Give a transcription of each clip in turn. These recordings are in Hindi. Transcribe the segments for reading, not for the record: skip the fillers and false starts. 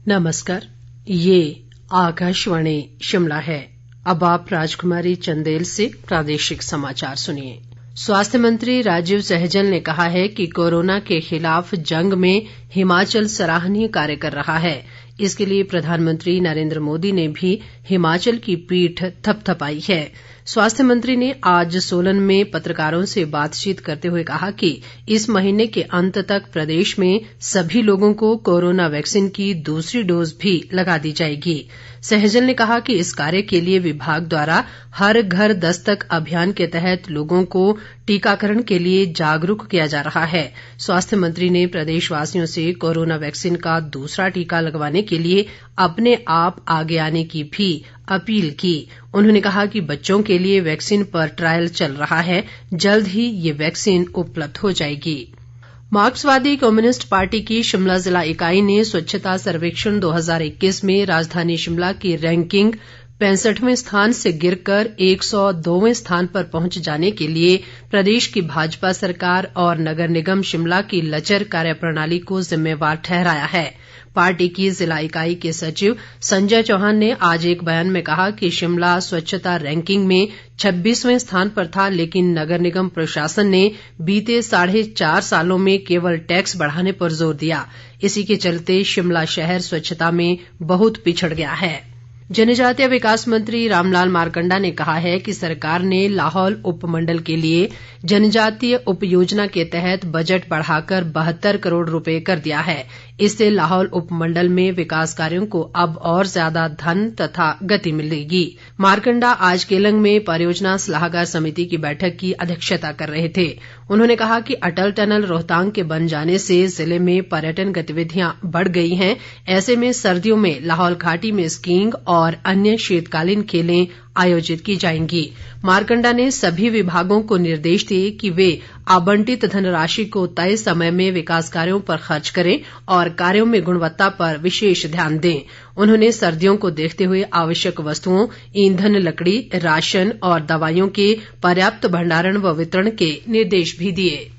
नमस्कार, ये आकाशवाणी शिमला है। अब आप राजकुमारी चंदेल से प्रादेशिक समाचार सुनिए। स्वास्थ्य मंत्री राजीव सहजल ने कहा है कि कोरोना के खिलाफ जंग में हिमाचल सराहनीय कार्य कर रहा है। इसके लिए प्रधानमंत्री नरेंद्र मोदी ने भी हिमाचल की पीठ थपथपाई है। स्वास्थ्य मंत्री ने आज सोलन में पत्रकारों से बातचीत करते हुए कहा कि इस महीने के अंत तक प्रदेश में सभी लोगों को कोरोना वैक्सीन की दूसरी डोज भी लगा दी जाएगी। सहजल ने कहा कि इस कार्य के लिए विभाग द्वारा हर घर दस्तक अभियान के तहत लोगों को टीकाकरण के लिए जागरूक किया जा रहा है। स्वास्थ्य मंत्री ने प्रदेशवासियों से कोरोना वैक्सीन का दूसरा टीका लगवाने के लिए अपने आप आगे आने की भी अपील की। उन्होंने कहा कि बच्चों के लिए वैक्सीन पर ट्रायल चल रहा है, जल्द ही ये वैक्सीन उपलब्ध हो जाएगी। मार्क्सवादी कम्युनिस्ट पार्टी की शिमला जिला इकाई ने स्वच्छता सर्वेक्षण 2021 में राजधानी शिमला की रैंकिंग 65वें स्थान से गिरकर 102वें स्थान पर पहुंच जाने के लिए प्रदेश की भाजपा सरकार और नगर निगम शिमला की लचर कार्यप्रणाली को जिम्मेवार ठहराया है। पार्टी की जिला इकाई के सचिव संजय चौहान ने आज एक बयान में कहा कि शिमला स्वच्छता रैंकिंग में 26वें स्थान पर था, लेकिन नगर निगम प्रशासन ने बीते 4.5 सालों में केवल टैक्स बढ़ाने पर जोर दिया। इसी के चलते शिमला शहर स्वच्छता में बहुत पिछड़ गया है। जनजातीय विकास मंत्री रामलाल मारकंडा ने कहा है कि सरकार ने लाहौल उपमंडल के लिए जनजातीय उपयोजना के तहत बजट बढ़ाकर 72 करोड़ रुपए कर दिया है। इससे लाहौल उपमंडल में विकास कार्यों को अब और ज्यादा धन तथा गति मिलेगी। मारकंडा आज केलंग में परियोजना सलाहकार समिति की बैठक की अध्यक्षता कर रहे थे। उन्होंने कहा कि अटल टनल रोहतांग के बन जाने से जिले में पर्यटन गतिविधियां बढ़ गई हैं। ऐसे में सर्दियों में लाहौल घाटी में स्कीइंग और अन्य शीतकालीन खेलें आयोजित की जाएंगी। मारकंडा ने सभी विभागों को निर्देश दिए कि वे आवंटित धनराशि को तय समय में विकास कार्यों पर खर्च करें और कार्यों में गुणवत्ता पर विशेष ध्यान दें। उन्होंने सर्दियों को देखते हुए आवश्यक वस्तुओं, ईंधन, लकड़ी, राशन और दवाइयों के पर्याप्त भंडारण व वितरण के निर्देश भी दिए।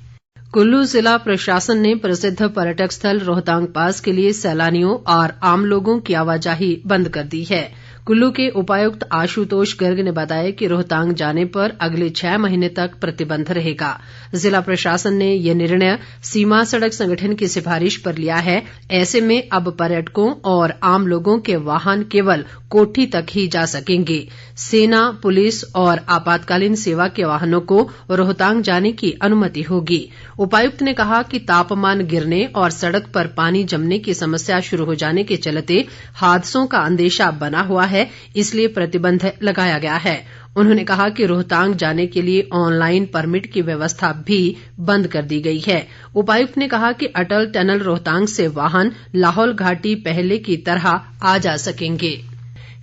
कुल्लू जिला प्रशासन ने प्रसिद्ध पर्यटक स्थल रोहतांग पास के लिए सैलानियों और आम लोगों की आवाजाही बंद कर दी है। कुल्लू के उपायुक्त आशुतोष गर्ग ने बताया कि रोहतांग जाने पर अगले 6 महीने तक प्रतिबंध रहेगा। जिला प्रशासन ने यह निर्णय सीमा सड़क संगठन की सिफारिश पर लिया है। ऐसे में अब पर्यटकों और आम लोगों के वाहन केवल कोठी तक ही जा सकेंगे। सेना, पुलिस और आपातकालीन सेवा के वाहनों को रोहतांग जाने की अनुमति होगी। उपायुक्त ने कहा कि तापमान गिरने और सड़क पर पानी जमने की समस्या शुरू हो जाने के चलते हादसों का अंदेशा बना हुआ है, इसलिए प्रतिबंध लगाया गया है। उन्होंने कहा कि रोहतांग जाने के लिए ऑनलाइन परमिट की व्यवस्था भी बंद कर दी गई है। उपायुक्त ने कहा कि अटल टनल रोहतांग से वाहन लाहौल घाटी पहले की तरह आ जा सकेंगे।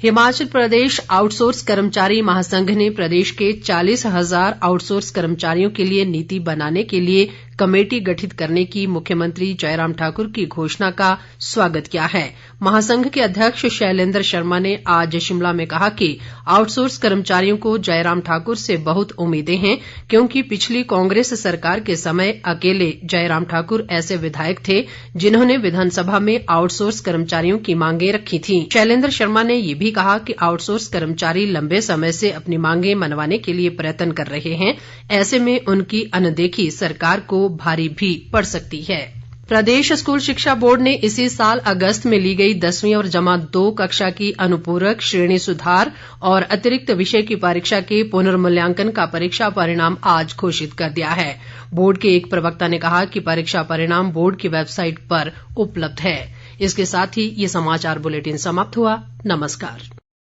हिमाचल प्रदेश आउटसोर्स कर्मचारी महासंघ ने प्रदेश के 40,000 आउटसोर्स कर्मचारियों के लिए नीति बनाने के लिए कमेटी गठित करने की मुख्यमंत्री जयराम ठाकुर की घोषणा का स्वागत किया है। महासंघ के अध्यक्ष शैलेंद्र शर्मा ने आज शिमला में कहा कि आउटसोर्स कर्मचारियों को जयराम ठाकुर से बहुत उम्मीदें हैं, क्योंकि पिछली कांग्रेस सरकार के समय अकेले जयराम ठाकुर ऐसे विधायक थे जिन्होंने विधानसभा में आउटसोर्स कर्मचारियों की मांगे रखी थी। शैलेंद्र शर्मा ने ये भी कहा कि आउटसोर्स कर्मचारी लंबे समय से अपनी मांगे मनवाने के लिए प्रयत्न कर रहे हैं। ऐसे में उनकी अनदेखी सरकार को भारी भी पड़ सकती है। प्रदेश स्कूल शिक्षा बोर्ड ने इसी साल अगस्त में ली गई 10वीं और जमा 2 कक्षा की अनुपूरक, श्रेणी सुधार और अतिरिक्त विषय की परीक्षा के पुनर्मूल्यांकन का परीक्षा परिणाम आज घोषित कर दिया है। बोर्ड के एक प्रवक्ता ने कहा कि परीक्षा परिणाम बोर्ड की वेबसाइट पर उपलब्ध है। इसके साथ ही ये समाचार बुलेटिन समाप्त हुआ। नमस्कार।